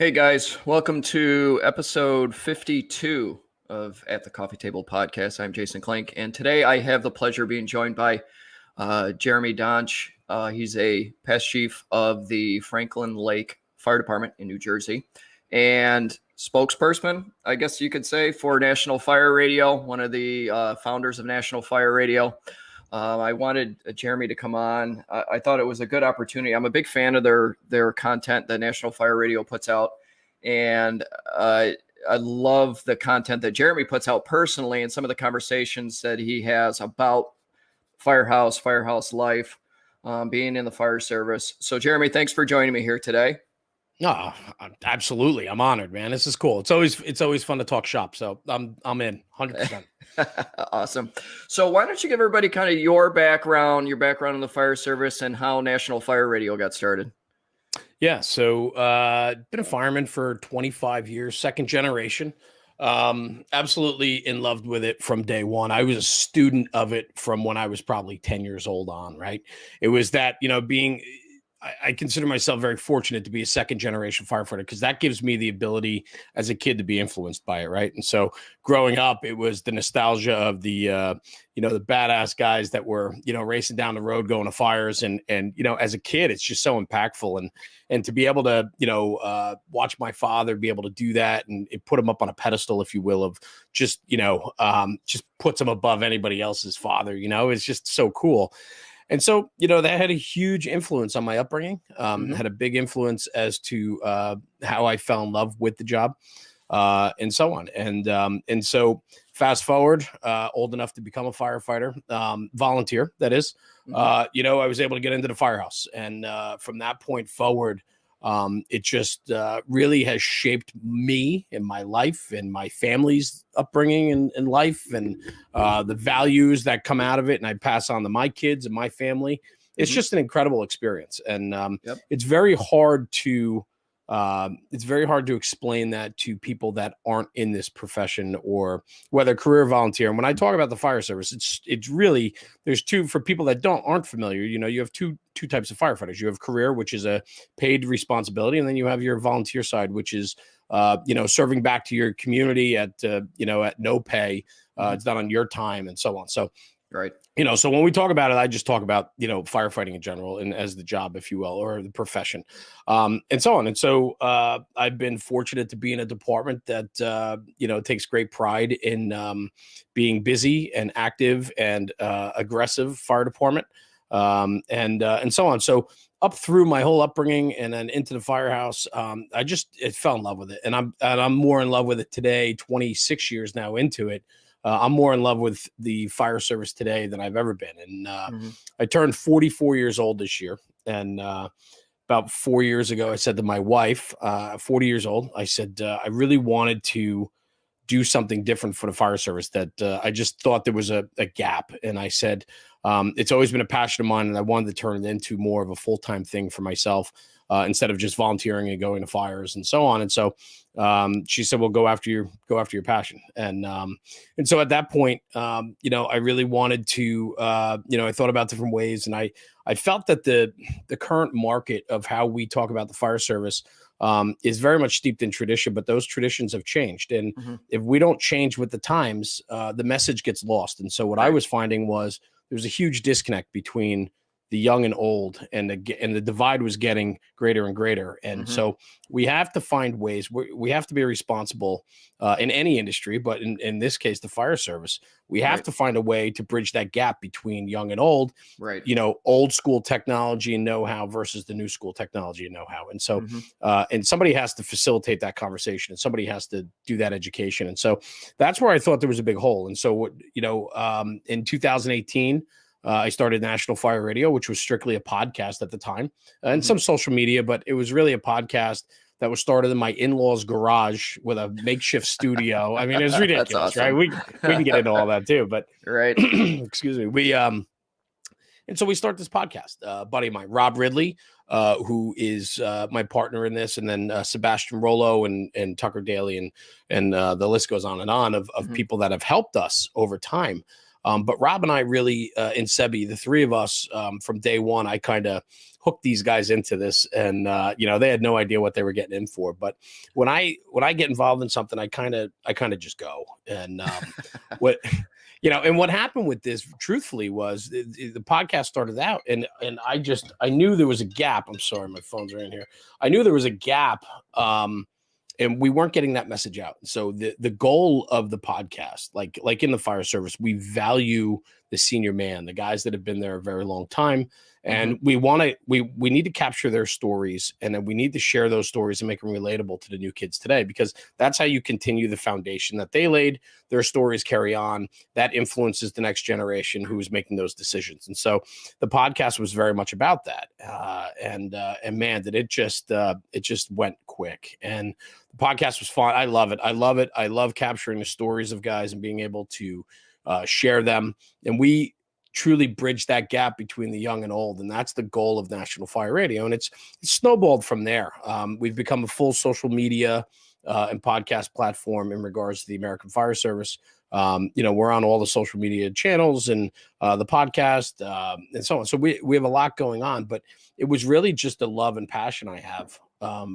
Hey guys, welcome to episode 52 of At the Coffee Table podcast. I'm Jason Klink, and today I have the pleasure of being joined by Jeremy Donch. He's a past chief of the Franklin Lake Fire Department in New Jersey and spokesperson, I guess you could say, for National Fire Radio, one of the founders of National Fire Radio. I wanted Jeremy to come on. I thought it was a good opportunity. I'm a big fan of their content that National Fire Radio puts out. And I love the content that Jeremy puts out personally and some of the conversations that he has about firehouse life, being in the fire service. So, Jeremy, thanks for joining me here today. No, absolutely. I'm honored, man. This is cool. It's always fun to talk shop. So I'm in 100%. Awesome. So why don't you give everybody kind of your background in the fire service and how National Fire Radio got started? Yeah. So been a fireman for 25 years, second generation. Absolutely in love with it from day one. I was a student of it from when I was probably 10 years old on, right? It was that, I consider myself very fortunate to be a second generation firefighter because that gives me the ability as a kid to be influenced by it. Right. And so growing up, it was the nostalgia of the badass guys that were, racing down the road, going to fires. And, as a kid, it's just so impactful. And to be able to, watch my father be able to do that and it put him up on a pedestal, if you will, of just puts him above anybody else's father, it's just so cool. And so, that had a huge influence on my upbringing, had a big influence as to how I fell in love with the job and so on. And so fast forward, old enough to become a firefighter, volunteer, that is, I was able to get into the firehouse. And from that point forward, it just really has shaped me and my life and my family's upbringing and life and the values that come out of it. And I pass on to my kids and my family. It's just an incredible experience. And it's very hard to explain that to people that aren't in this profession or whether career or volunteer. And when I talk about the fire service, it's really, there's two, for people that aren't familiar, you have two types of firefighters. You have career, which is a paid responsibility. And then you have your volunteer side, which is, serving back to your community at no pay. It's done on your time and so on. So, right. So when we talk about it, I just talk about, firefighting in general and as the job, if you will, or the profession, and so on. And so I've been fortunate to be in a department that, takes great pride in being busy and active and aggressive fire department and so on. So up through my whole upbringing and then into the firehouse, I fell in love with it. And I'm more in love with it today, 26 years now into it. I'm more in love with the fire service today than I've ever been. And I turned 44 years old this year. And about 4 years ago, I said to my wife, 40 years old, I said, I really wanted to do something different for the fire service, that I just thought there was a gap. And I said, it's always been a passion of mine, and I wanted to turn it into more of a full-time thing for myself instead of just volunteering and going to fires and so on. And so she said, well, go after your passion. And so at that point, I really wanted to, I thought about different ways, and I felt that the current market of how we talk about the fire service is very much steeped in tradition, but those traditions have changed. And if we don't change with the times, the message gets lost. And so what I was finding was there was a huge disconnect between the young and old, and the divide was getting greater and greater. And so we have to find ways. We have to be responsible in any industry, but in this case, the fire service, we have to find a way to bridge that gap between young and old, right? Old school technology and know-how versus the new school technology and know-how. And so, and somebody has to facilitate that conversation, and somebody has to do that education. And so that's where I thought there was a big hole. And so, in 2018, I started National Fire Radio, which was strictly a podcast at the time, and some social media, but it was really a podcast that was started in my in-laws' garage with a makeshift studio. I mean, it was ridiculous, awesome. Right? We can get into all that too, but right. Excuse me. And so we start this podcast. Buddy of mine, Rob Ridley, who is my partner in this, and then Sebastian Rollo and Tucker Daly, and the list goes on and on of people that have helped us over time. But Rob and I really, and Sebi, the three of us, from day one, I kind of hooked these guys into this, and they had no idea what they were getting in for. But when I get involved in something, I kind of just go. And what and what happened with this, truthfully, was the podcast started out, and I knew there was a gap. I'm sorry, my phones are in here. I knew there was a gap. And we weren't getting that message out. So the goal of the podcast, like in the fire service, we value the senior man, the guys that have been there a very long time. And we need to capture their stories, and then we need to share those stories and make them relatable to the new kids today, because that's how you continue the foundation that they laid. Their stories carry on. That influences the next generation who is making those decisions. And so the podcast was very much about that. And man, did it just went quick. And the podcast was fun. I love it. I love capturing the stories of guys and being able to share them. And we truly bridge that gap between the young and old. And that's the goal of National Fire Radio. And it's snowballed from there. We've become a full social media and podcast platform in regards to the American Fire Service. We're on all the social media channels and the podcast and so on. So we have a lot going on, but it was really just the love and passion I have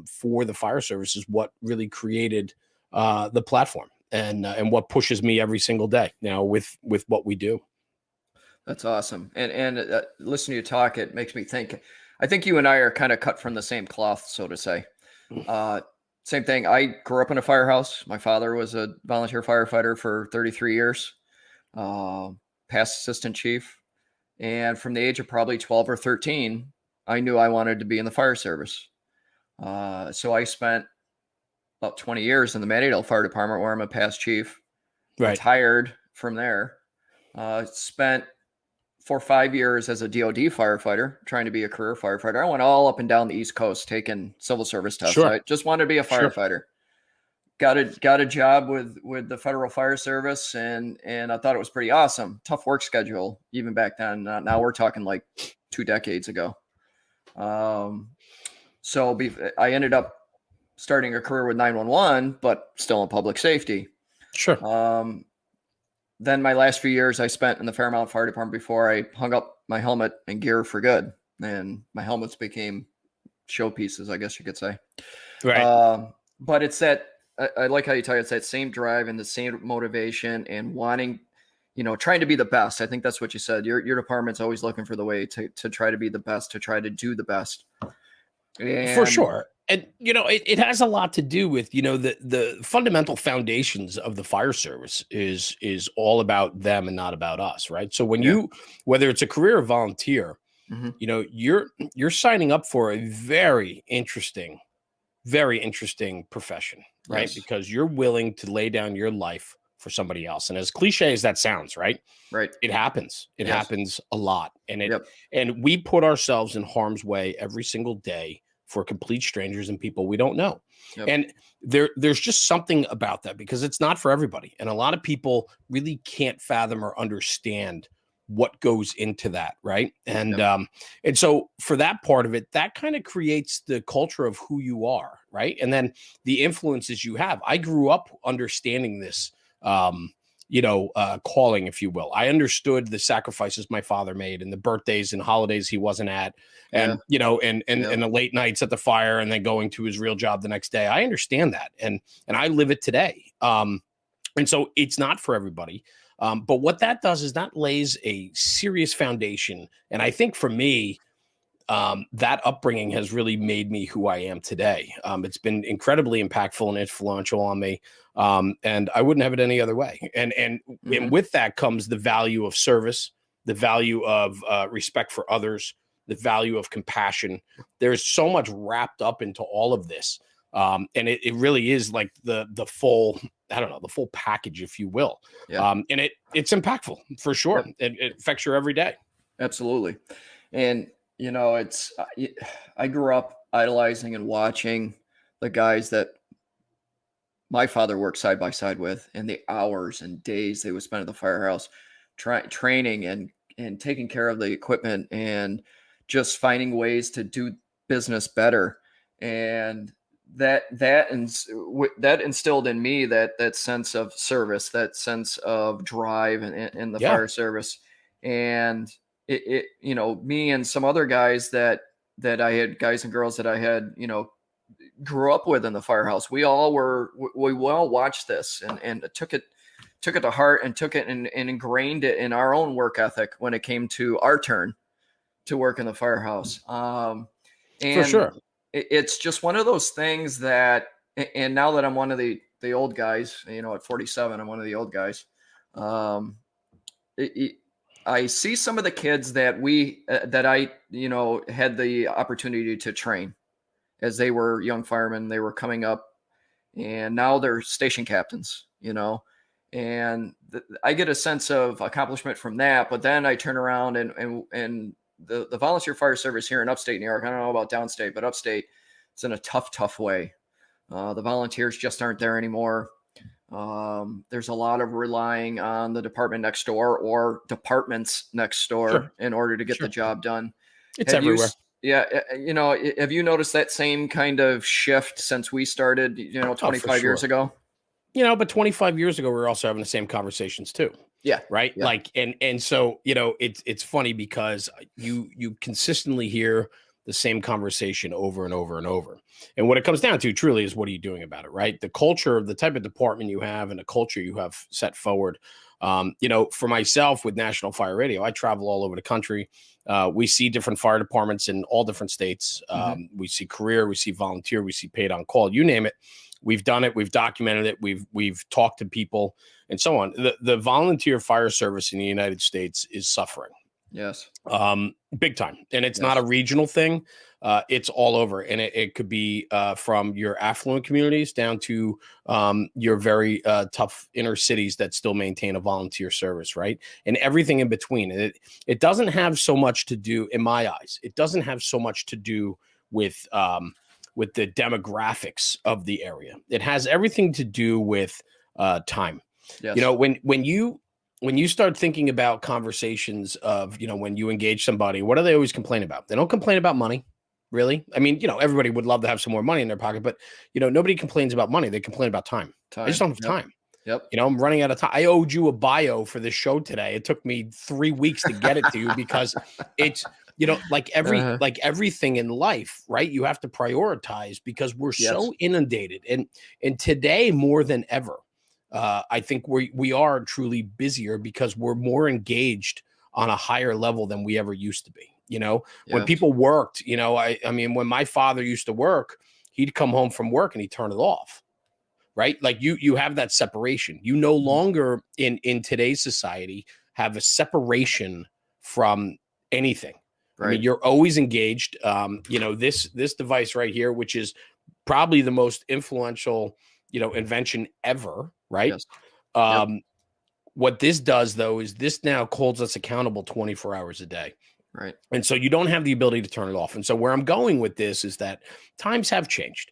for the fire service is what really created the platform and what pushes me every single day now with what we do. That's awesome. And listening to you talk, it makes me think, I think you and I are kind of cut from the same cloth, so to say. Same thing. I grew up in a firehouse. My father was a volunteer firefighter for 33 years, past assistant chief. And from the age of probably 12 or 13, I knew I wanted to be in the fire service. So I spent about 20 years in the Mattydale Fire Department, where I'm a past chief. Right. Retired from there. Spent 4 or 5 years as a DOD firefighter, trying to be a career firefighter. I went all up and down the East Coast taking civil service tests. Sure. I just wanted to be a firefighter. Sure. Got a job with the Federal Fire Service, and I thought it was pretty awesome. Tough work schedule even back then. Now we're talking like 2 decades ago. So I ended up starting a career with 911, but still in public safety. Sure. Then my last few years I spent in the Fairmount Fire Department before I hung up my helmet and gear for good. And my helmets became showpieces, I guess you could say. Right. But it's that, I like how you tell you, it's that same drive and the same motivation and wanting, trying to be the best. I think that's what you said. Your department's always looking for the way to try to be the best, to try to do the best. And for sure. And, it has a lot to do with, the fundamental foundations of the fire service is all about them and not about us. Right. So when whether it's a career or volunteer, you're signing up for a very interesting profession, right? Yes. Because you're willing to lay down your life for somebody else. And as cliche as that sounds, right? Right. It happens. It happens a lot. And and we put ourselves in harm's way every single day for complete strangers and people we don't know. Yep. And there's just something about that, because it's not for everybody. And a lot of people really can't fathom or understand what goes into that. Right. And so for that part of it, that kind of creates the culture of who you are. Right. And then the influences you have. I grew up understanding this, calling, if you will. I understood the sacrifices my father made and the birthdays and holidays he wasn't at, and, and the late nights at the fire and then going to his real job the next day. I understand that. And I live it today. And so it's not for everybody. But what that does is that lays a serious foundation. And I think for me, that upbringing has really made me who I am today. It's been incredibly impactful and influential on me. And I wouldn't have it any other way. And with that comes the value of service, the value of respect for others, the value of compassion. There's so much wrapped up into all of this. And it really is like the full, the full package, if you will. Yeah. And it's impactful for sure. Yep. It affects your every day. Absolutely. And, I grew up idolizing and watching the guys that my father worked side by side with, and the hours and days they would spend at the firehouse training and taking care of the equipment and just finding ways to do business better. And that instilled in me that sense of service, that sense of drive in the Yeah. fire service. And it me and some other guys that I had, guys and girls that I had, grew up with in the firehouse, we all watched this and took it to heart, and took it and ingrained it in our own work ethic when it came to our turn to work in the firehouse. And For sure. It's just one of those things that, and now that I'm one of the old guys, at 47, I'm one of the old guys. I see some of the kids that I had the opportunity to train as they were young firemen. They were coming up, and now they're station captains, and I get a sense of accomplishment from that. But then I turn around and the volunteer fire service here in upstate New York, I don't know about downstate, but upstate, it's in a tough way. The volunteers just aren't there anymore. There's a lot of relying on the department next door or departments next door in order to get the job done. It's everywhere. Have you noticed that same kind of shift since we started, 25 years ago? But 25 years ago, we were also having the same conversations too. Yeah. Right. Yeah. Like, and so, it's funny because you consistently hear the same conversation over and over and over. And what it comes down to truly is, what are you doing about it? Right. The culture, the type of department you have, and the culture you have set forward. For myself with National Fire Radio, I travel all over the country. We see different fire departments in all different states. We see career, we see volunteer, we see paid on call, you name it. We've done it. We've documented it. We've talked to people and so on. The volunteer fire service in the United States is suffering. Yes. Big time. And it's not a regional thing. It's all over. And it could be from your affluent communities down to your very tough inner cities that still maintain a volunteer service, right? And everything in between. It doesn't have so much to do, in my eyes, it doesn't have so much to do with the demographics of the area. It has everything to do with time. Yes. When you start thinking about conversations of, when you engage somebody, what do they always complain about? They don't complain about money, really. I mean, everybody would love to have some more money in their pocket, but, nobody complains about money. They complain about time. I just don't have time. Yep. I'm running out of time. I owed you a bio for this show today. It took me 3 weeks to get it to you because it's, like everything in life, right? You have to prioritize because we're so inundated. And today more than ever, I think we are truly busier because we're more engaged on a higher level than we ever used to be. When people worked, I mean, when my father used to work, he'd come home from work and he'd turn it off. Right. Like you have that separation. You no longer in today's society have a separation from anything. Right. I mean, you're always engaged. This device right here, which is probably the most influential, invention ever. Right. Yes. What this does, though, is this now holds us accountable 24 hours a day. Right. And so you don't have the ability to turn it off. And so where I'm going with this is that times have changed.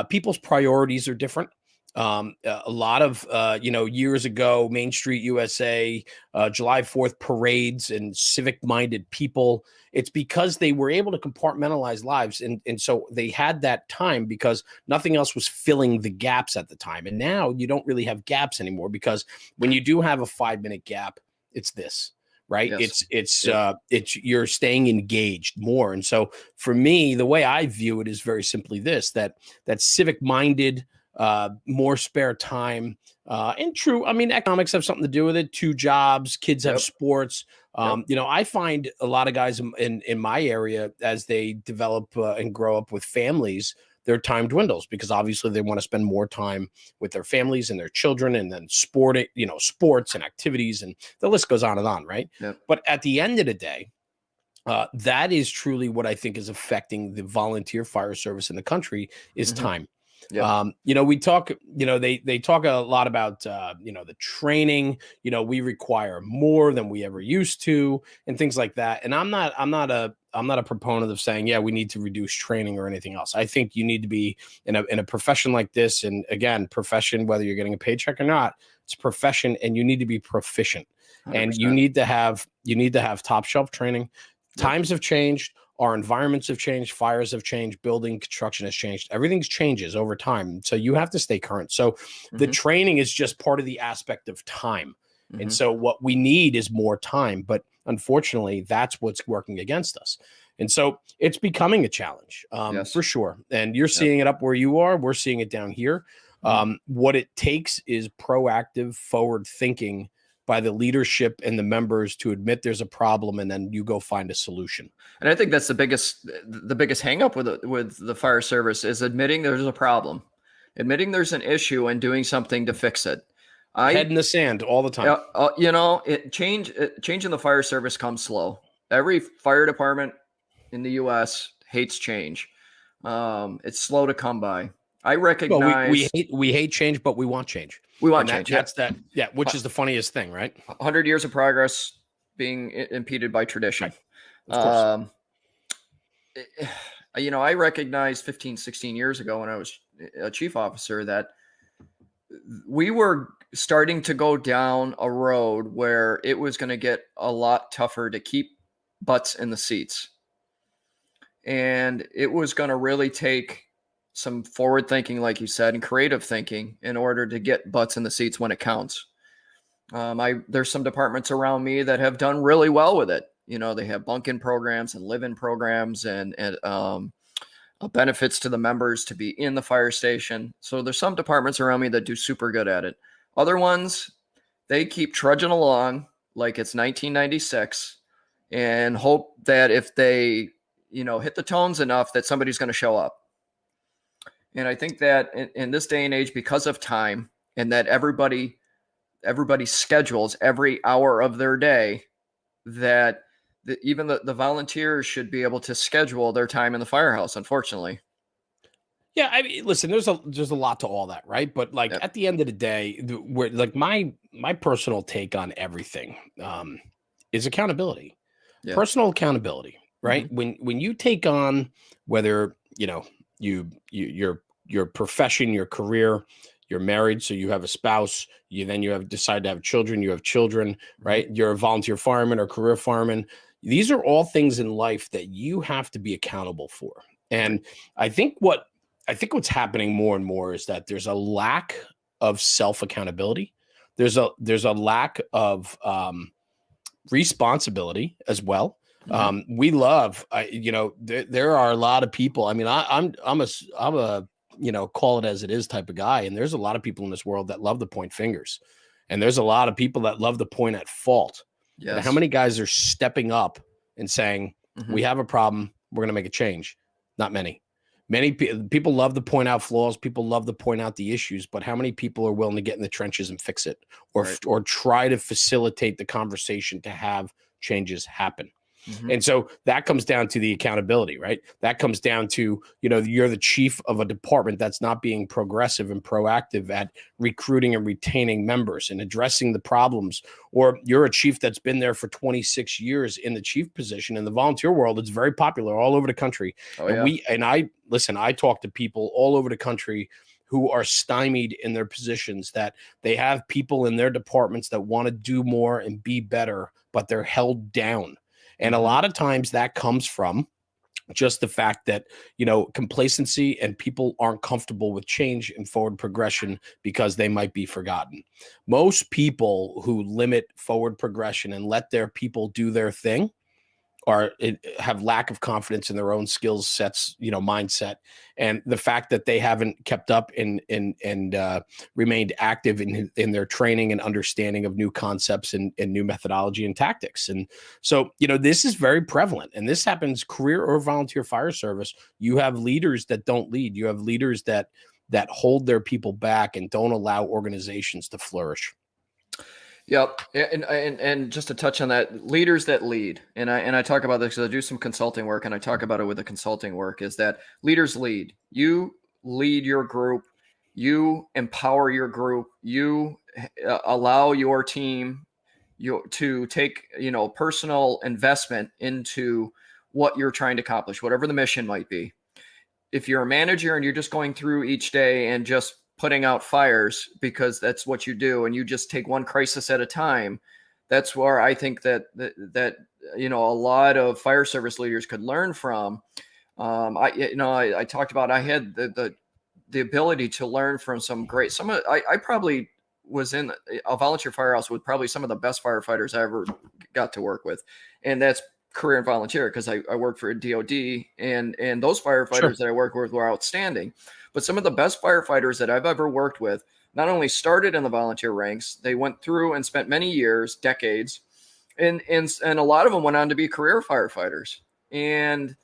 People's priorities are different. A lot of, years ago, Main Street USA, July 4th parades and civic minded people. It's because they were able to compartmentalize lives. And so they had that time because nothing else was filling the gaps at the time. And now you don't really have gaps anymore because when you do have a 5-minute gap, it's this. Right. Yes. It's you're staying engaged more. And so for me, the way I view it is very simply this, that civic minded, more spare time, and true. I mean, economics have something to do with it. 2 jobs, kids have sports. I find a lot of guys in my area, as they develop and grow up with families, their time dwindles because obviously they want to spend more time with their families and their children, and then sports and activities, and the list goes on, right? Yep. But at the end of the day, that is truly what I think is affecting the volunteer fire service in the country is time. Yeah. We talk, they talk a lot about, the training, we require more than we ever used to and things like that. And I'm not a proponent of saying, we need to reduce training or anything else. I think you need to be in a profession like this. And again, profession, whether you're getting a paycheck or not, it's a profession and you need to be proficient 100%. And you need to have top shelf training. Yep. Times have changed. Our environments have changed, fires have changed, building construction has changed. Everything changes over time. So you have to stay current. So the training is just part of the aspect of time. And so what we need is more time. But unfortunately, that's what's working against us. And so it's becoming a challenge for sure. And you're seeing it up where you are. We're seeing it down here. What it takes is proactive, forward thinking by the leadership and the members to admit there's a problem, and then you go find a solution. And I think that's the biggest hang up with the fire service is admitting there's a problem, admitting there's an issue, and doing something to fix it. Head in the sand all the time. Change in the fire service comes slow. Every fire department in the U.S. hates change. It's slow to come by. I recognize we hate change, but we want change. We want change. Which is the funniest thing, right? 100 years of progress being impeded by tradition. Right. Of course. I recognized 15, 16 years ago when I was a chief officer that we were starting to go down a road where it was going to get a lot tougher to keep butts in the seats. And it was going to really take some forward thinking, like you said, and creative thinking in order to get butts in the seats when it counts. There's some departments around me that have done really well with it. They have bunk-in programs and live-in programs and benefits to the members to be in the fire station. So there's some departments around me that do super good at it. Other ones, they keep trudging along like it's 1996 and hope that if they, hit the tones enough that somebody's going to show up. And I think that in this day and age, because of time and that everybody schedules every hour of their day, that even the volunteers should be able to schedule their time in the firehouse, unfortunately. Yeah, I mean, listen, there's a lot to all that, right? But at the end of the day, my personal take on everything is accountability, personal accountability, right? When you take on whether your profession, your career, you're married, so you have a spouse, you have decided to have children, you have children, right? You're a volunteer fireman or career fireman. These are all things in life that you have to be accountable for. And I think what's happening more and more is that there's a lack of self-accountability. There's a lack of responsibility as well. We love, there are a lot of people. I mean, I'm a call it as it is type of guy. And there's a lot of people in this world that love to point fingers, and there's a lot of people that love to point at fault. Yes. And how many guys are stepping up and saying, we have a problem, we're going to make a change? Not many. Many people love to point out flaws. People love to point out the issues, but how many people are willing to get in the trenches and fix it or try to facilitate the conversation to have changes happen? And so that comes down to the accountability, right? That comes down to, you're the chief of a department that's not being progressive and proactive at recruiting and retaining members and addressing the problems. Or you're a chief that's been there for 26 years in the chief position. In the volunteer world, it's very popular all over the country. I talk to people all over the country who are stymied in their positions, that they have people in their departments that want to do more and be better, but they're held down. And a lot of times that comes from just the fact that, complacency, and people aren't comfortable with change and forward progression because they might be forgotten. Most people who limit forward progression and let their people do their thing have lack of confidence in their own skills sets, mindset. And the fact that they haven't kept up and remained active in their training and understanding of new concepts and new methodology and tactics. And so, this is very prevalent, and this happens career or volunteer fire service. You have leaders that don't lead. You have leaders that hold their people back and don't allow organizations to flourish. Yep. And just to touch on that, leaders that lead, and I talk about this because I do some consulting work, and I talk about it with the consulting work, is that leaders lead. You lead your group, you empower your group, you allow your team to take, personal investment into what you're trying to accomplish, whatever the mission might be. If you're a manager and you're just going through each day and just putting out fires because that's what you do, and you just take one crisis at a time, that's where I think that a lot of fire service leaders could learn from. I talked about, I had the ability to learn from I probably was in a volunteer firehouse with probably some of the best firefighters I ever got to work with. And that's career and volunteer, because I worked for a DOD, and those firefighters that I worked with were outstanding. But some of the best firefighters that I've ever worked with not only started in the volunteer ranks, they went through and spent many years, decades, and a lot of them went on to be career firefighters. And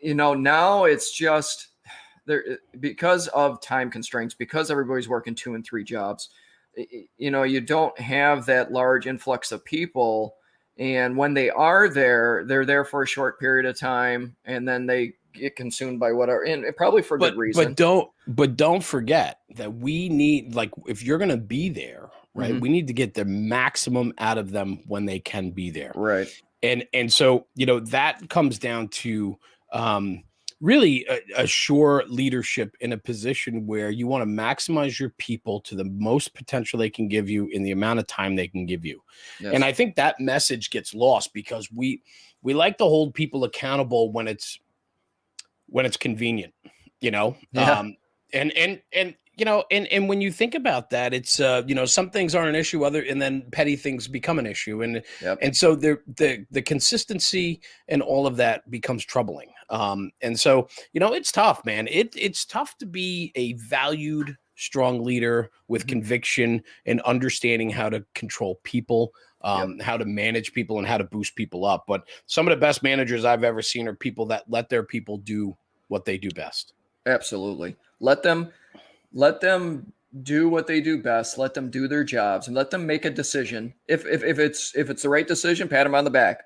now it's just there, because of time constraints, because everybody's working 2 and 3 jobs. You don't have that large influx of people. And when they are there, they're there for a short period of time, and then they get consumed by whatever, and probably for good reason. But don't forget that we need, like, if you're going to be there, right, we need to get the maximum out of them when they can be there. Right. And so, that comes down to really assure leadership in a position where you want to maximize your people to the most potential they can give you in the amount of time they can give you. Yes. And I think that message gets lost because we like to hold people accountable when it's convenient, Yeah. And when you think about that, it's some things aren't an issue, and then petty things become an issue, and so the consistency and all of that becomes troubling. And so it's tough, man. It's tough to be a valued, strong leader with conviction and understanding how to control people, how to manage people, and how to boost people up. But some of the best managers I've ever seen are people that let their people do what they do best. Absolutely. Let them do what they do best. Let them do their jobs, and let them make a decision. If it's the right decision, pat them on the back.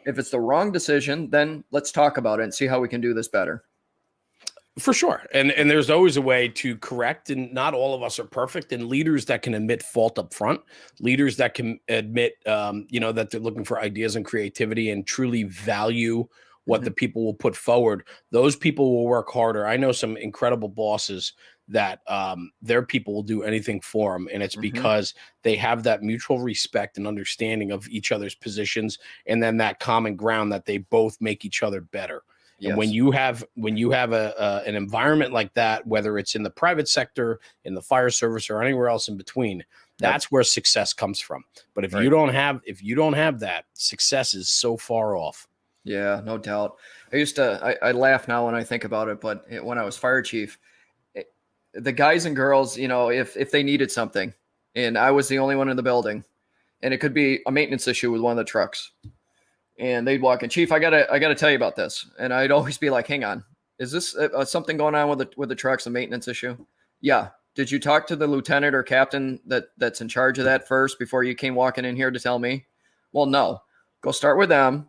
If it's the wrong decision, then let's talk about it and see how we can do this better. For sure. And there's always a way to correct, and not all of us are perfect, and leaders that can admit fault up front, leaders that can admit, that they're looking for ideas and creativity and truly value what the people will put forward. Those people will work harder. I know some incredible bosses that their people will do anything for them. And it's because they have that mutual respect and understanding of each other's positions, and then that common ground that they both make each other better. Yes. And when you have an environment like that, whether it's in the private sector, in the fire service, or anywhere else in between, that's where success comes from. But if you don't have that, success is so far off. Yeah, no doubt. I laugh now when I think about it, but when I was fire chief, the guys and girls, if they needed something, and I was the only one in the building, and it could be a maintenance issue with one of the trucks, and they'd walk in, Chief, I gotta tell you about this, and I'd always be like, hang on, is this something going on with the trucks, a maintenance issue? Yeah. Did you talk to the lieutenant or captain that's in charge of that first before you came walking in here to tell me? Well, no. Go start with them.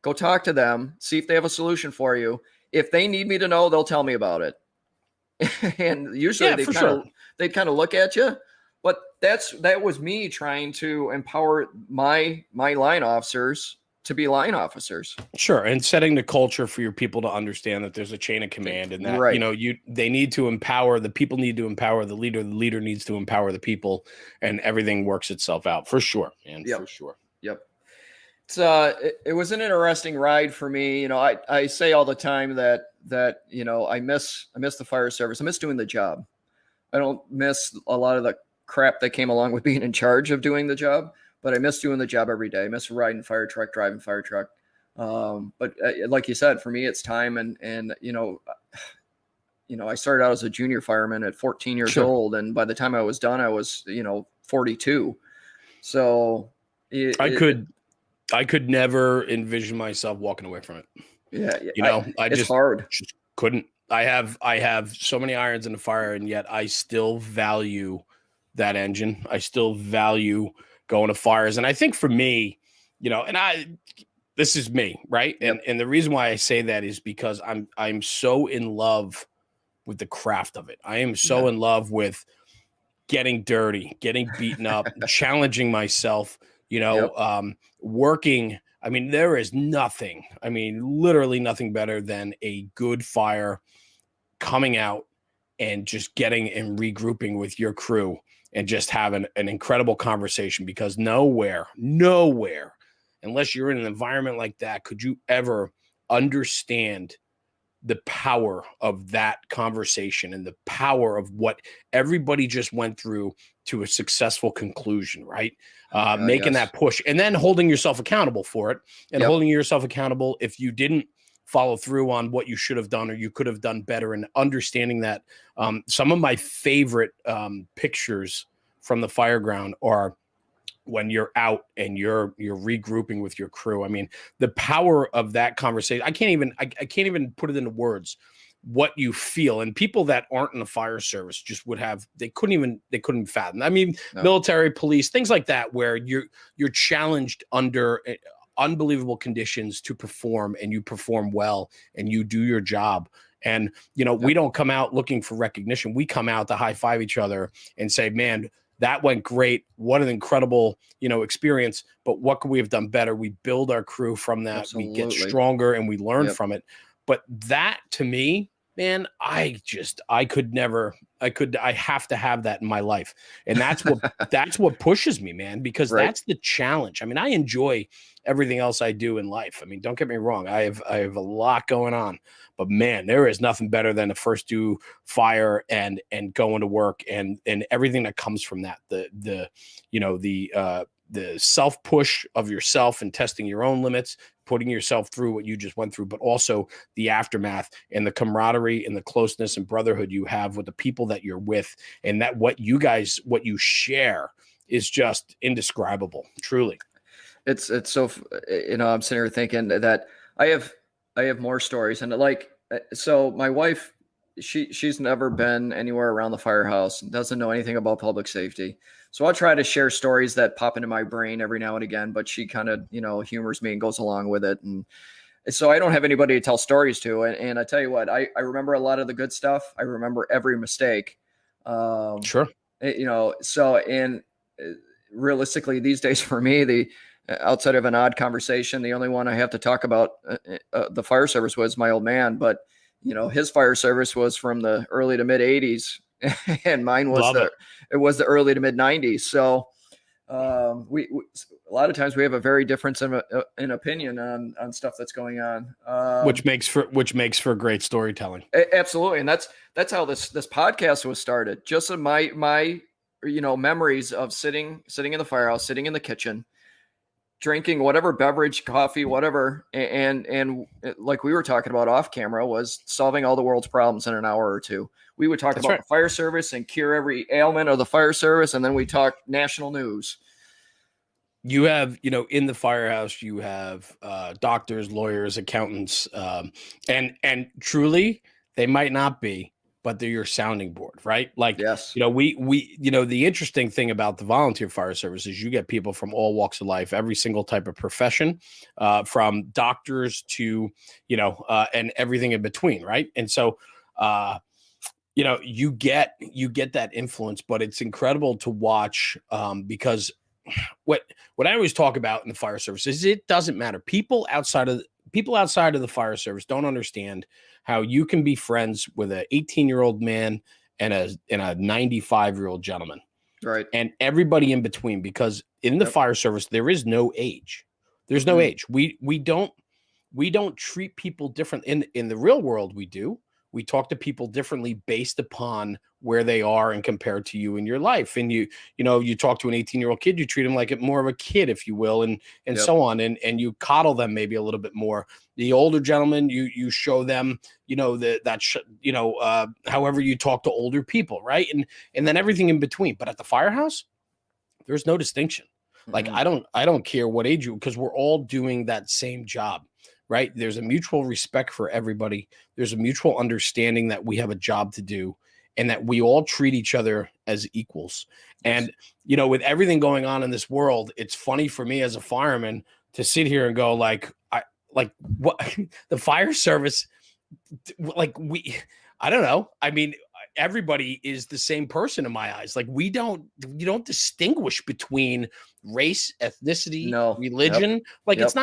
Go talk to them. See if they have a solution for you. If they need me to know, they'll tell me about it. And usually they'd kind of look at you, but that was me trying to empower my line officers to be line officers. Sure. And setting the culture for your people to understand that there's a chain of command, and that, they need to empower, the people need to empower the leader needs to empower the people, and everything works itself out for sure. And for sure. Yep. It was an interesting ride for me. I say all the time that I miss the fire service. I miss doing the job. I don't miss a lot of the crap that came along with being in charge of doing the job, but I miss doing the job every day. I miss riding fire truck, driving fire truck. But like you said, for me, it's time. And I started out as a junior fireman at 14 years old. And by the time I was done, I was, 42. So I could never envision myself walking away from it. Yeah. It's hard. Just couldn't. I have so many irons in the fire, and yet I still value that engine. I still value going to fires. And I think for me, this is me, right? Yep. And the reason why I say that is because I'm so in love with the craft of it. I am so in love with getting dirty, getting beaten up, challenging myself, working. I mean, there is nothing, literally nothing better than a good fire coming out and just getting and regrouping with your crew and just having an incredible conversation, because nowhere, unless you're in an environment like that, could you ever understand the power of that conversation and the power of what everybody just went through to a successful conclusion, right? Making that push and then holding yourself accountable for it, and holding yourself accountable if you didn't follow through on what you should have done or you could have done better, and understanding that. Some of my favorite pictures from the fireground are when you're out and you're regrouping with your crew. I mean, the power of that conversation, I can't even put it into words what you feel. And people that aren't in the fire service just they couldn't fathom. I mean, military, police, things like that, where you're challenged under unbelievable conditions to perform, and you perform well and you do your job. And, we don't come out looking for recognition. We come out to high five each other and say, man, that went great. What an incredible, experience. But what could we have done better? We build our crew from that. Absolutely. We get stronger and we learn from it. But that, to me, man, I have to have that in my life. And that's what pushes me, man, because that's the challenge. I mean, I enjoy everything else I do in life. I mean, don't get me wrong. I have a lot going on, but man, there is nothing better than to first do fire and going to work and everything that comes from that. The self push of yourself and testing your own limits, putting yourself through what you just went through, but also the aftermath and the camaraderie and the closeness and brotherhood you have with the people that you're with, and that what you share is just indescribable, truly. It's so, I'm sitting here thinking that I have more stories, and so my wife, she's never been anywhere around the firehouse, doesn't know anything about public safety. So I'll try to share stories that pop into my brain every now and again, but she kind of, humors me and goes along with it. And so I don't have anybody to tell stories to. And I tell you what, I remember a lot of the good stuff. I remember every mistake. Sure. And realistically these days for me, outside of an odd conversation, the only one I have to talk about the fire service was my old man, but his fire service was from the early to mid 80s and mine was it was the early to mid 90s. So we a lot of times we have a very difference in opinion on stuff that's going on, which makes for great storytelling. Absolutely. And that's how this podcast was started. Just my memories of sitting in the firehouse, sitting in the kitchen, drinking whatever beverage, coffee, whatever. And like we were talking about off camera, was solving all the world's problems in an hour or two. We would talk about the fire service and cure every ailment of the fire service. And then we talk national news. You have, in the firehouse, you have doctors, lawyers, accountants, and truly they might not be, but they're your sounding board, right? Like, yes. The interesting thing about the volunteer fire service is you get people from all walks of life, every single type of profession, from doctors to, and everything in between, right? And so, you get that influence, but it's incredible to watch because what I always talk about in the fire service is it doesn't matter. People outside of the fire service don't understand how you can be friends with an 18-year-old man and a 95-year-old gentleman, right? And everybody in between, because in the fire service there is no age. There's no age. We don't treat people different. In the real world, we do. We talk to people differently based upon where they are and compared to you in your life. And you talk to an 18-year-old kid, you treat him like more of a kid, if you will, and so on. And you coddle them maybe a little bit more. The older gentlemen, you show them, however you talk to older people, right? And then everything in between. But at the firehouse, there's no distinction. Like, I don't care what age because we're all doing that same job. Right. There's a mutual respect for everybody. There's a mutual understanding that we have a job to do and that we all treat each other as equals. And, with everything going on in this world, it's funny for me as a fireman to sit here and go what the fire service, I don't know. I mean, everybody is the same person in my eyes. Like you don't distinguish between race, ethnicity, religion. It's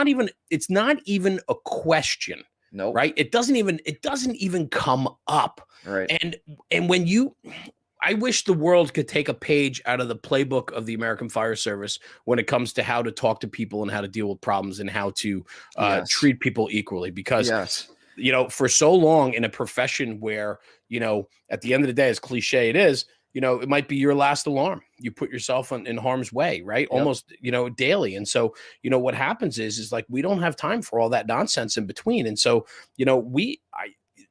not even a question. No. Right. It doesn't even come up. Right. And when I wish the world could take a page out of the playbook of the American Fire Service when it comes to how to talk to people and how to deal with problems and how to treat people equally. Because, for so long in a profession where, at the end of the day, as cliche it is, it might be your last alarm. You put yourself in harm's way, right? Almost, daily. And so, what happens is like, we don't have time for all that nonsense in between. And so,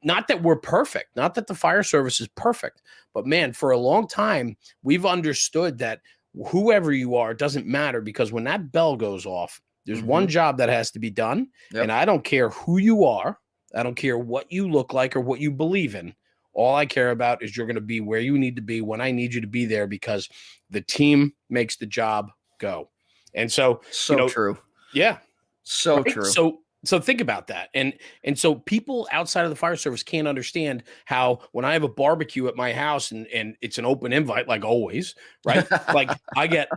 not that we're perfect, not that the fire service is perfect, but man, for a long time, we've understood that whoever you are, it doesn't matter, because when that bell goes off, there's one job that has to be done. And I don't care who you are. I don't care what you look like or what you believe in. All I care about is you're going to be where you need to be when I need you to be there, because the team makes the job go. And so true. Yeah. So true. So think about that. And so people outside of the fire service can't understand how when I have a barbecue at my house and it's an open invite, like always, right? Like I get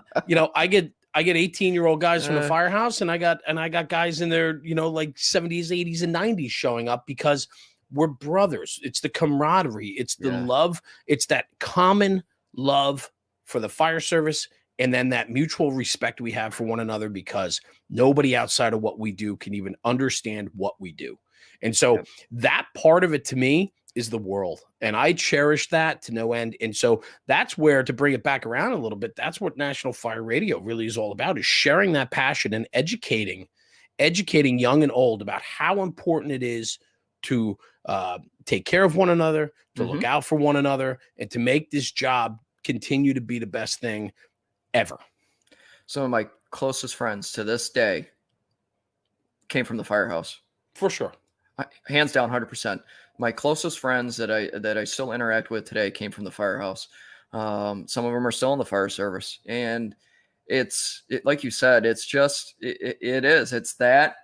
18-year-old guys from the firehouse, and I got guys in their, like 70s, 80s, and 90s showing up, because we're brothers. It's the camaraderie. It's the love. It's that common love for the fire service, and then that mutual respect we have for one another, because nobody outside of what we do can even understand what we do. And so that part of it to me is the world. And I cherish that to no end. And so that's where, to bring it back around a little bit, that's what National Fire Radio really is all about, is sharing that passion and educating young and old about how important it is to take care of one another, to look out for one another, and to make this job continue to be the best thing ever. Some of my closest friends to this day came from the firehouse. For sure. Hands down, 100%. My closest friends that I still interact with today came from the firehouse. Some of them are still in the fire service. And it's like you said, it's just, it is. It's that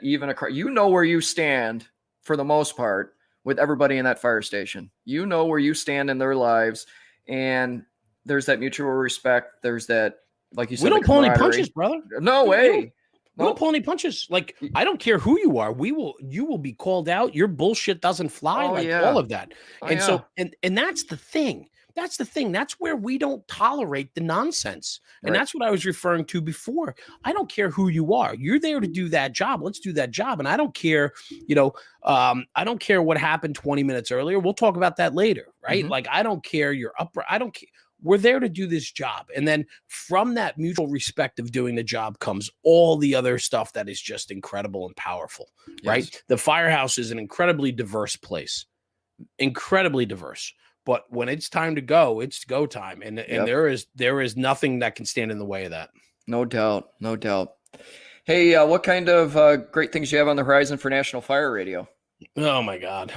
even across, where you stand for the most part with everybody in that fire station. Where you stand in their lives, and there's that mutual respect. There's that, like you said, we don't pull any punches, brother. No way. We don't pull any punches. Like, I don't care who you are. You will be called out. Your bullshit doesn't fly. All of that. So that's the thing. That's the thing. That's where we don't tolerate the nonsense. And that's what I was referring to before. I don't care who you are. You're there to do that job. Let's do that job. And I don't care, I don't care what happened 20 minutes earlier. We'll talk about that later, right? Like, I don't care. You're up. I don't care. We're there to do this job. And then from that mutual respect of doing the job comes all the other stuff that is just incredible and powerful, right? The firehouse is an incredibly diverse place, incredibly diverse. But when it's time to go, it's go time. And there is nothing that can stand in the way of that. No doubt. No doubt. Hey, what kind of great things do you have on the horizon for National Fire Radio? Oh my God.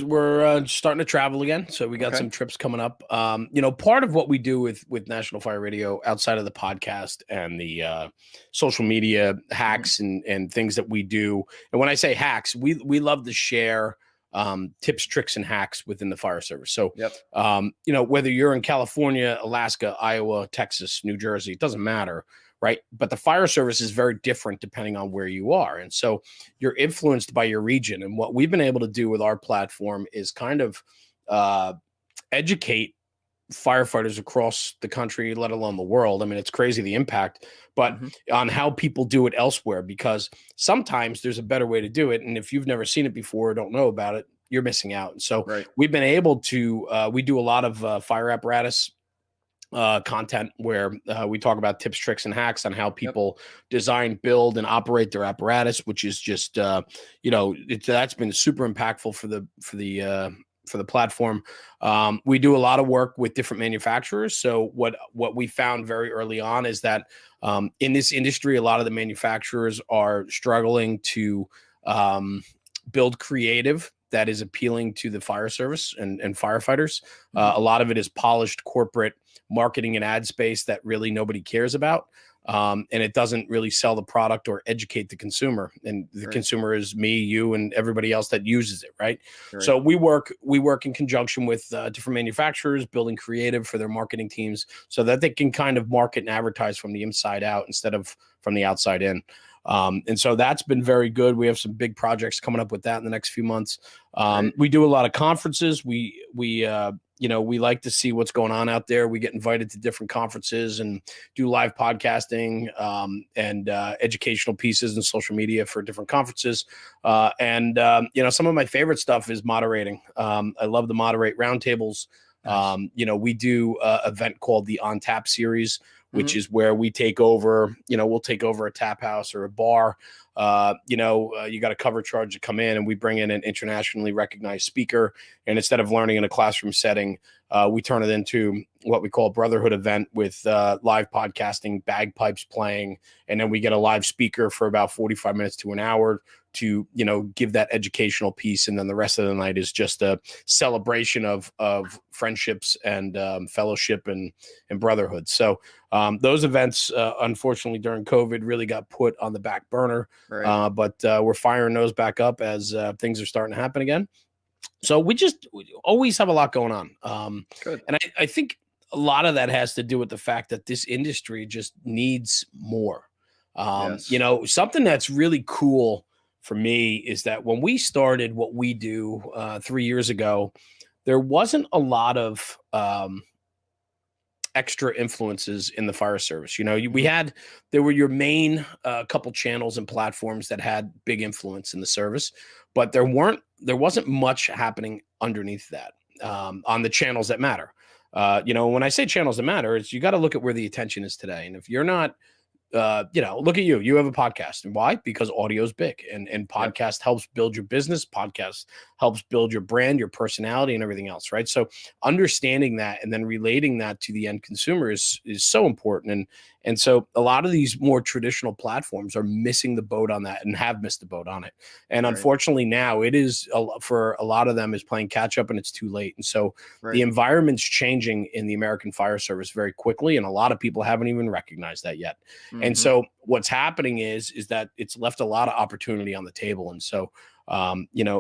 We're starting to travel again. So we got some trips coming up. Part of what we do with National Fire Radio outside of the podcast and the social media hacks and things that we do. And when I say hacks, we love to share tips, tricks, and hacks within the fire service. So, whether you're in California, Alaska, Iowa, Texas, New Jersey, it doesn't matter. Right. But the fire service is very different depending on where you are. And so you're influenced by your region. And what we've been able to do with our platform is kind of educate firefighters across the country, let alone the world. I mean, it's crazy the impact, but on how people do it elsewhere, because sometimes there's a better way to do it. And if you've never seen it before or don't know about it, you're missing out. And so we've been able to, we do a lot of fire apparatus content where we talk about tips, tricks, and hacks on how people design, build, and operate their apparatus, which is just that's been super impactful for the platform. We do a lot of work with different manufacturers. So what we found very early on is that in this industry, a lot of the manufacturers are struggling to build creative that is appealing to the fire service and firefighters. A lot of it is polished corporate marketing and ad space that really nobody cares about. And it doesn't really sell the product or educate the consumer. And the consumer is me, you, and everybody else that uses it, right? So we work in conjunction with different manufacturers, building creative for their marketing teams so that they can kind of market and advertise from the inside out instead of from the outside in. And so that's been very good. We have some big projects coming up with that in the next few months. We do a lot of conferences. We we like to see what's going on out there. We get invited to different conferences and do live podcasting and educational pieces and social media for different conferences. Some of my favorite stuff is moderating. I love to moderate roundtables. We do an event called the On Tap series, which is where we take over, we'll take over a tap house or a bar. You got a cover charge to come in, and we bring in an internationally recognized speaker. And instead of learning in a classroom setting, we turn it into what we call a brotherhood event with live podcasting, bagpipes playing. And then we get a live speaker for about 45 minutes to an hour to, give that educational piece. And then the rest of the night is just a celebration of friendships and fellowship and brotherhood. So those events, unfortunately, during COVID really got put on the back burner. Right. But we're firing those back up as things are starting to happen again. So we always have a lot going on. Good. And I think a lot of that has to do with the fact that this industry just needs more. Yes. Something that's really cool for me is that when we started what we do 3 years ago, there wasn't a lot of extra influences in the fire service. There were your main couple channels and platforms that had big influence in the service, but there wasn't much happening underneath that on the channels that matter. When I say channels that matter, it's you got to look at where the attention is today. And if you're not, look at you have a podcast. And why? Because audio is big and podcast helps build your business. Podcast helps build your brand, your personality, and everything else. Right. So understanding that and then relating that to the end consumer is so important. And so a lot of these more traditional platforms are missing the boat on that and have missed the boat on it. And unfortunately now it is for a lot of them is playing catch up and it's too late. And so the environment's changing in the American Fire Service very quickly. And a lot of people haven't even recognized that yet. And so what's happening is that it's left a lot of opportunity on the table. And so,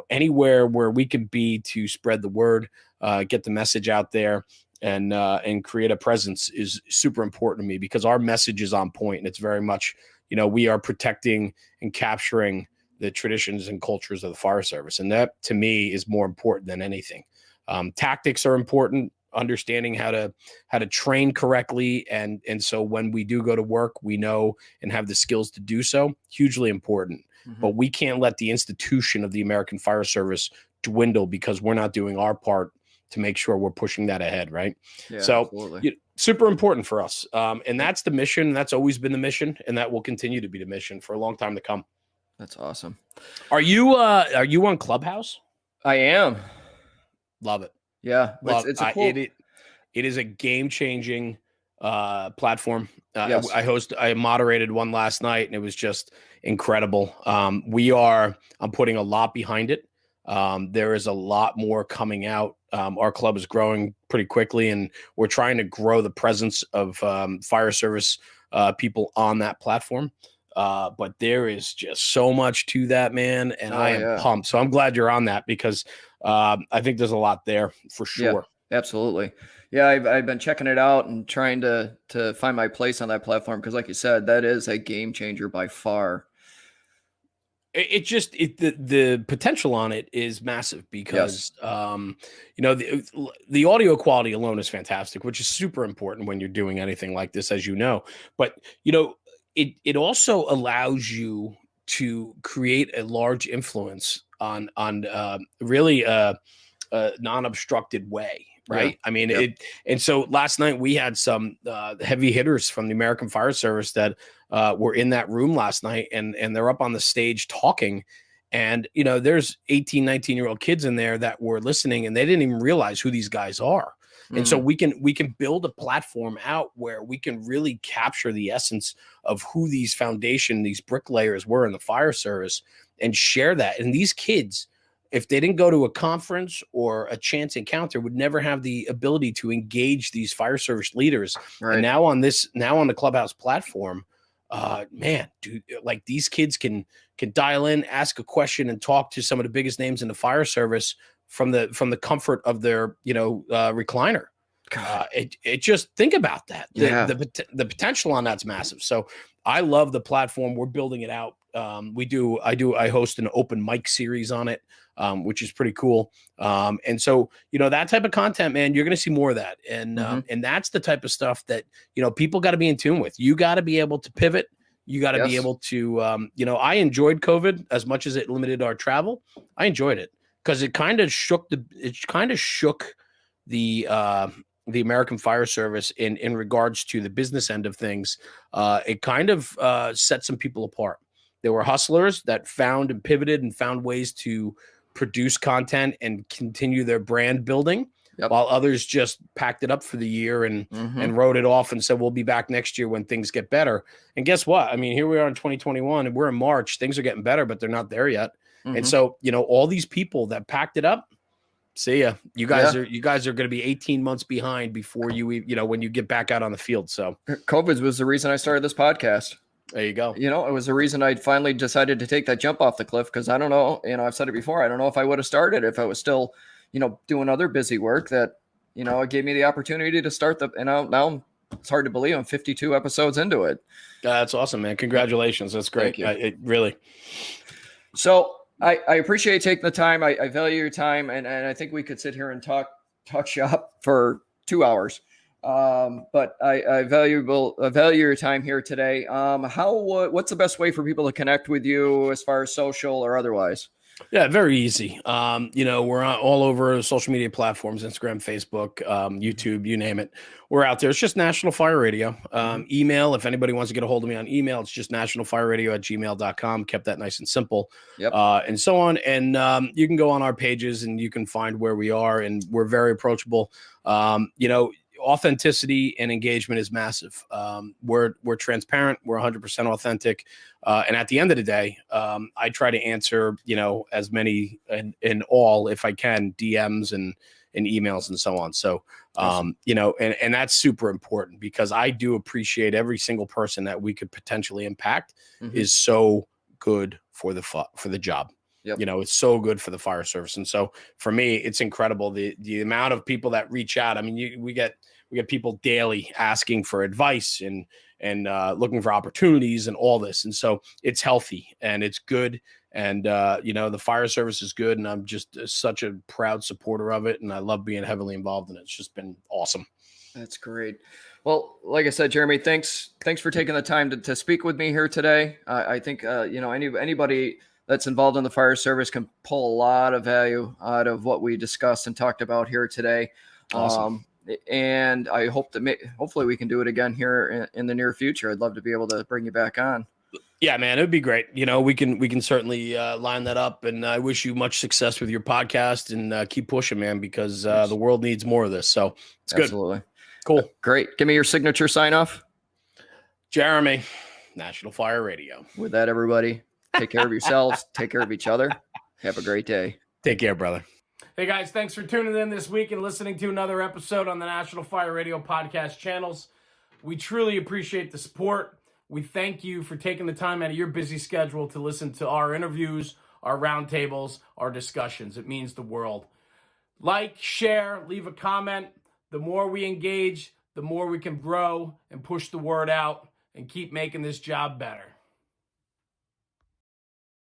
anywhere where we can be to spread the word, get the message out there and create a presence is super important to me because our message is on point. And it's very much, we are protecting and capturing the traditions and cultures of the fire service. And that to me is more important than anything. Tactics are important. Understanding how to train correctly. And so when we do go to work, we know and have the skills to do so, hugely important. But we can't let the institution of the American Fire Service dwindle because we're not doing our part to make sure we're pushing that ahead. Right. Yeah, so super important for us. And that's the mission. That's always been the mission. And that will continue to be the mission for a long time to come. That's awesome. Are you on Clubhouse? I am. Love it. Yeah, it's a cool. It is a game-changing platform. Yes. I moderated one last night, and it was just incredible. I'm putting a lot behind it. There is a lot more coming out. Our club is growing pretty quickly, and we're trying to grow the presence of fire service people on that platform. But there is just so much to that, man, and I am pumped. So I'm glad you're on that because I think there's a lot there for sure. Yeah, absolutely. Yeah, I've been checking it out and trying to find my place on that platform because, like you said, that is a game changer by far. The potential on it is massive because the audio quality alone is fantastic, which is super important when you're doing anything like this, as you know. But it also allows you to create a large influence on really a non-obstructed way, right? Yeah. I mean, and so last night we had some heavy hitters from the American Fire Service that were in that room last night, and they're up on the stage talking. And, there's 18, 19-year-old kids in there that were listening, and they didn't even realize who these guys are. And so we can build a platform out where we can really capture the essence of who these bricklayers were in the fire service and share that. And these kids, if they didn't go to a conference or a chance encounter, would never have the ability to engage these fire service leaders. Right. And now on the Clubhouse platform, man, dude, like these kids can dial in, ask a question, and talk to some of the biggest names in the fire service from the comfort of their recliner. It just think about that. The potential on that's massive. So I love the platform. We're building it out. I host an open mic series on it. which is pretty cool. And so, that type of content, man, you're going to see more of that. And that's the type of stuff that, people got to be in tune with. You got to be able to pivot. You got to be able to, I enjoyed COVID as much as it limited our travel. I enjoyed it because it kind of shook the American Fire Service in regards to the business end of things. It kind of set some people apart. There were hustlers that found and pivoted and found ways to produce content and continue their brand building. Yep. While others just packed it up for the year and wrote it off and said, we'll be back next year when things get better. And guess what? I mean, here we are in 2021 and we're in March. Things are getting better, but they're not there yet. And so, all these people that packed it up, see ya. You guys are going to be 18 months behind before when you get back out on the field. So COVID was the reason I started this podcast. There you go. It was the reason I finally decided to take that jump off the cliff because I don't know, I've said it before. I don't know if I would have started if I was still doing other busy work that, it gave me the opportunity to start now it's hard to believe I'm 52 episodes into it. That's awesome, man. Congratulations. That's great. Thank you. It really. So I appreciate taking the time. I value your time. And I think we could sit here and talk shop for 2 hours. But I value your time here today. What's the best way for people to connect with you as far as social or otherwise? Yeah, very easy. We're on all over social media platforms, Instagram, Facebook, YouTube, you name it. We're out there. It's just National Fire Radio. Email, if anybody wants to get a hold of me on email, it's just nationalfireradio@gmail.com. Kept that nice and simple. Yep. And so on. And you can go on our pages and you can find where we are, and we're very approachable. Authenticity and engagement is massive. We're transparent. We're 100% authentic. And at the end of the day, I try to answer, as many in all, if I can, DMs and emails and so on. So, and that's super important because I do appreciate every single person that we could potentially impact is so good for the job. Yep. It's so good for the fire service. And so for me, it's incredible. The amount of people that reach out. I mean, we get people daily asking for advice and looking for opportunities and all this. And so it's healthy and it's good. And, the fire service is good. And I'm just such a proud supporter of it. And I love being heavily involved in it. It's just been awesome. That's great. Well, like I said, Jeremy, thanks for taking the time to speak with me here today. I think, anybody that's involved in the fire service can pull a lot of value out of what we discussed and talked about here today. Awesome. And I hope hopefully we can do it again here in the near future. I'd love to be able to bring you back on. Yeah, man, it'd be great. We can certainly line that up, and I wish you much success with your podcast and keep pushing, man, because the world needs more of this. So it's good. Absolutely. Cool. Great. Give me your signature sign off. Jeremy, National Fire Radio. With that, everybody, take care of yourselves. Take care of each other. Have a great day. Take care, brother. Hey guys, thanks for tuning in this week and listening to another episode on the National Fire Radio podcast channels. We truly appreciate the support. We thank you for taking the time out of your busy schedule to listen to our interviews, our roundtables, our discussions. It means the world. Like, share, leave a comment. The more we engage, the more we can grow and push the word out and keep making this job better.